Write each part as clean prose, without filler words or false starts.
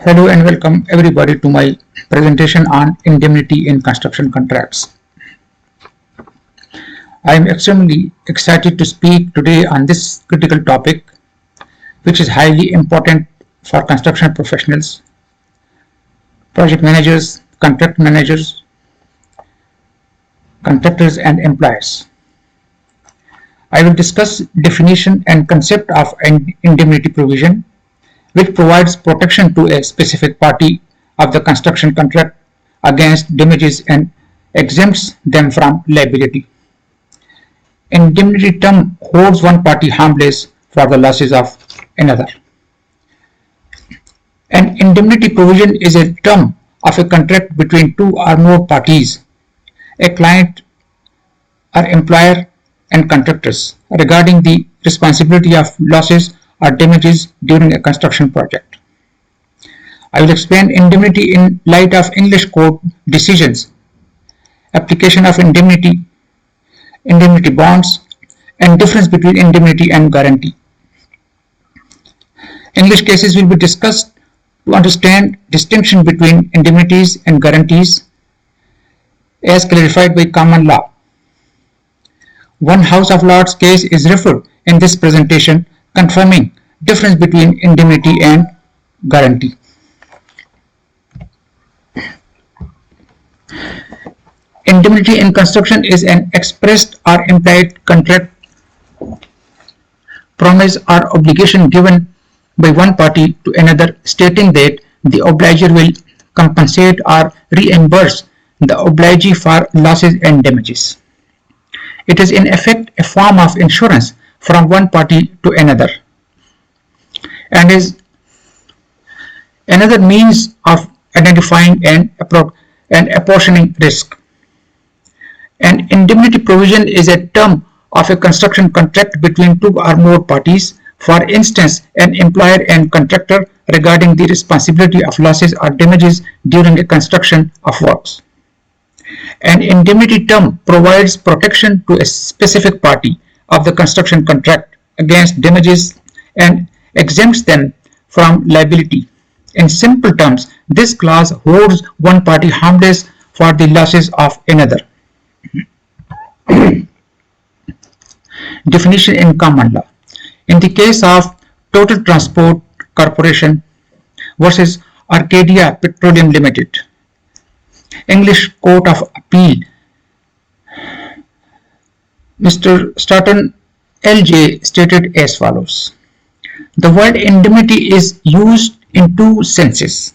Hello and welcome everybody to my presentation on indemnity in construction contracts. I am extremely excited to speak today on this critical topic, which is highly important for construction professionals, project managers, contract managers, contractors and employers. I will discuss definition and concept of an indemnity provision, which provides protection to a specific party of the construction contract against damages and exempts them from liability. Indemnity term holds one party harmless for the losses of another. An indemnity provision is a term of a contract between two or more parties, a client or employer and contractors, regarding the responsibility of losses or damages during a construction project. I will explain indemnity in light of English court decisions, application of indemnity, indemnity bonds, and difference between indemnity and guarantee. English cases will be discussed to understand distinction between indemnities and guarantees as clarified by common law. One House of Lords case is referred in this presentation confirming difference between indemnity and guarantee. Indemnity in construction is an expressed or implied contract, promise or obligation given by one party to another stating that the obliger will compensate or reimburse the obligee for losses and damages. It is in effect a form of insurance from one party to another and is another means of identifying and apportioning risk. An indemnity provision is a term of a construction contract between two or more parties, for instance, an employer and contractor regarding the responsibility of losses or damages during a construction of works. An indemnity term provides protection to a specific party of the construction contract against damages and exempts them from liability. In simple terms, this clause holds one party harmless for the losses of another. Definition in common law. In the case of Total Transport Corporation versus Arcadia Petroleum Limited, English Court of Appeal, Mr. Stratton LJ stated as follows: the word indemnity is used in two senses.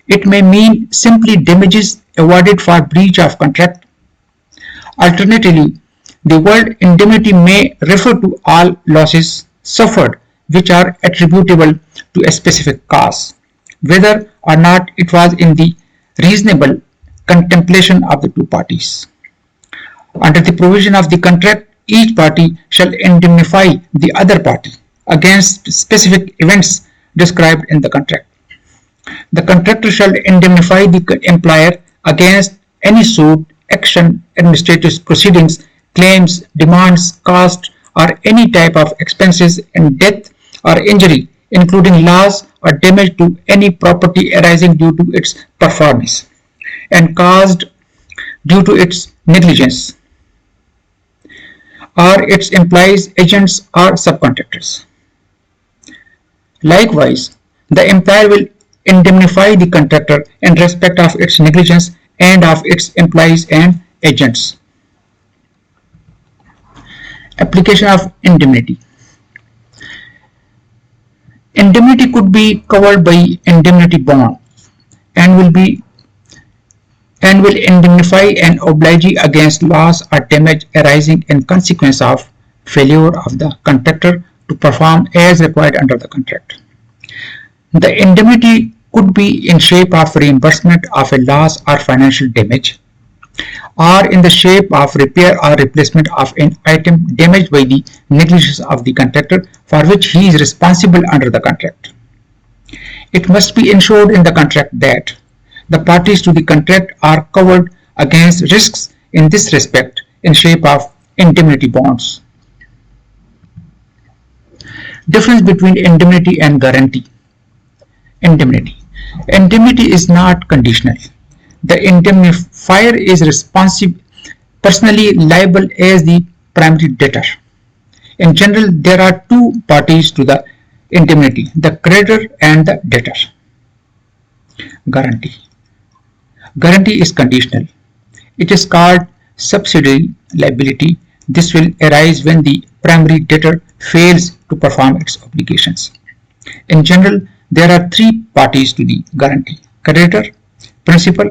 It may mean simply damages awarded for breach of contract. Alternatively, the word indemnity may refer to all losses suffered which are attributable to a specific cause, whether or not it was in the reasonable contemplation of the two parties. Under the provision of the contract, each party shall indemnify the other party against specific events described in the contract. The contractor shall indemnify the employer against any suit, action, administrative proceedings, claims, demands, cost, or any type of expenses in death or injury, including loss or damage to any property arising due to its performance and caused due to its negligence, or its employees, agents, or subcontractors. Likewise, the employer will indemnify the contractor in respect of its negligence and of its employees and agents. Application of indemnity. Indemnity could be covered by indemnity bond and will indemnify an obligee against loss or damage arising in consequence of failure of the contractor to perform as required under the contract. The indemnity could be in shape of reimbursement of a loss or financial damage, or in the shape of repair or replacement of an item damaged by the negligence of the contractor for which he is responsible under the contract. It must be ensured in the contract that the parties to the contract are covered against risks in this respect in shape of indemnity bonds. Difference between indemnity and guarantee. Indemnity. Indemnity is not conditional. The indemnifier is personally liable as the primary debtor. In general, there are two parties to the indemnity, the creditor and the debtor. Guarantee. Guarantee is conditional. It is called subsidiary liability. This will arise when the primary debtor fails to perform its obligations. In general, there are three parties to the guarantee: creditor, principal,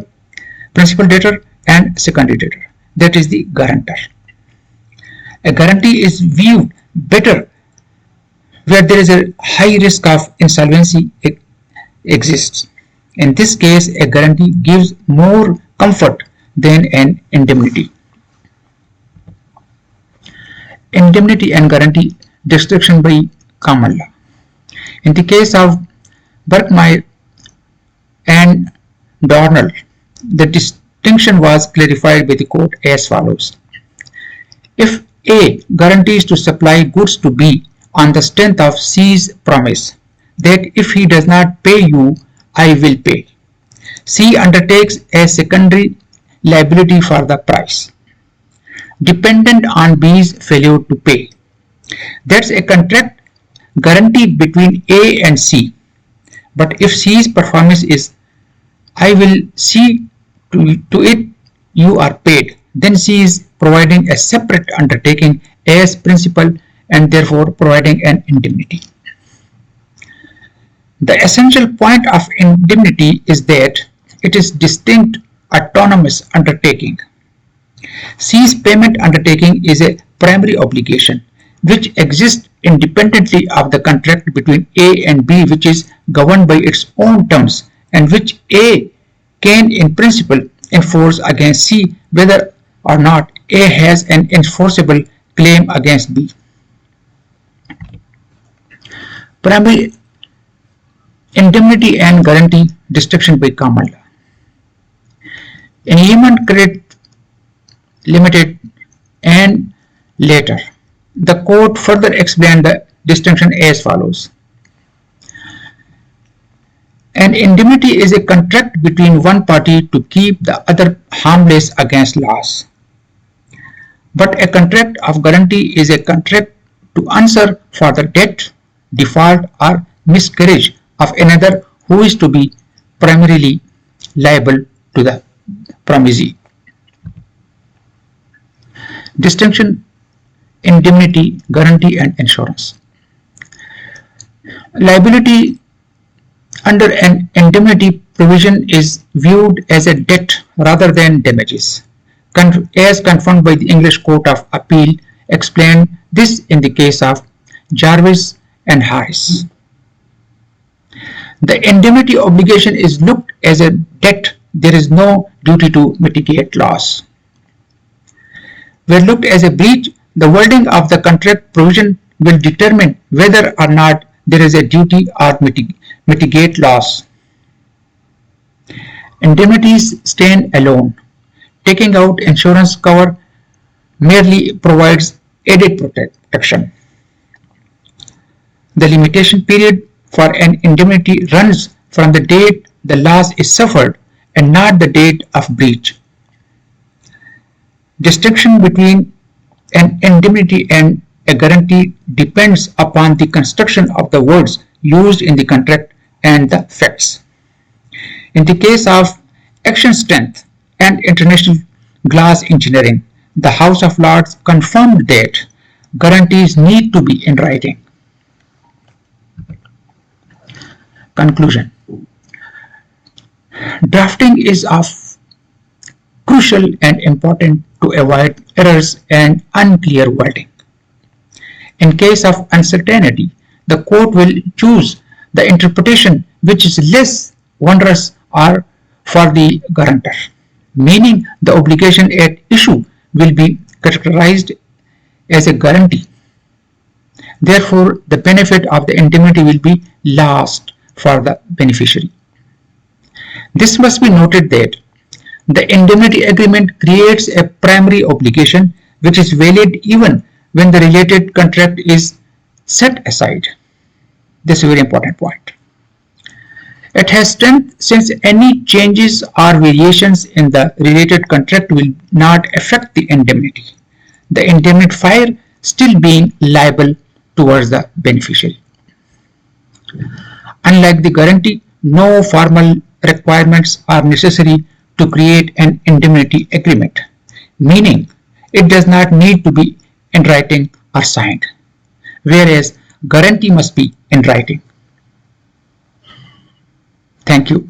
principal debtor, and secondary debtor. That is the guarantor. A guarantee is viewed better where there is a high risk of insolvency exists. In this case, a guarantee gives more comfort than an indemnity. Indemnity and guarantee distinction by common law. In the case of Berkmeyer and Dornell, the distinction was clarified by the court as follows. If A guarantees to supply goods to B on the strength of C's promise that if he does not pay you, I will pay, C undertakes a secondary liability for the price, dependent on B's failure to pay. That's a contract guaranteed between A and C. But if C's performance is I will see to it you are paid, then C is providing a separate undertaking as principal and therefore providing an indemnity. The essential point of indemnity is that it is distinct autonomous undertaking. C's payment undertaking is a primary obligation which exists independently of the contract between A and B, which is governed by its own terms and which A can in principle enforce against C whether or not A has an enforceable claim against B. Primary indemnity and guarantee distinction by common law. In Lehman Credit Limited and later, the court further explained the distinction as follows. An indemnity is a contract between one party to keep the other harmless against loss. But a contract of guarantee is a contract to answer for the debt, default, or miscarriage of another who is to be primarily liable to the promisee. Distinction: indemnity, guarantee, and insurance. Liability under an indemnity provision is viewed as a debt rather than damages, as confirmed by the English Court of Appeal explained this in the case of Jarvis and Harris. The indemnity obligation is looked as a debt. There is no duty to mitigate loss. Where looked as a breach, the wording of the contract provision will determine whether or not there is a duty or mitigate loss. Indemnities stand alone. Taking out insurance cover merely provides added protection. The limitation period for an indemnity runs from the date the loss is suffered and not the date of breach. Distinction between an indemnity and a guarantee depends upon the construction of the words used in the contract and the facts. In the case of Action Strength and International Glass Engineering, the House of Lords confirmed that guarantees need to be in writing. Conclusion: drafting is of crucial and important to avoid errors and unclear wording. In case of uncertainty, the court will choose the interpretation which is less onerous or for the guarantor, meaning the obligation at issue will be characterized as a guarantee. Therefore, the benefit of the indemnity will be lost for the beneficiary. This must be noted that the indemnity agreement creates a primary obligation which is valid even when the related contract is set aside. This is a very important point. It has strength since any changes or variations in the related contract will not affect the indemnity, the indemnifier still being liable towards the beneficiary. Unlike the guarantee, no formal requirements are necessary to create an indemnity agreement, meaning it does not need to be in writing or signed, whereas guarantee must be in writing. Thank you.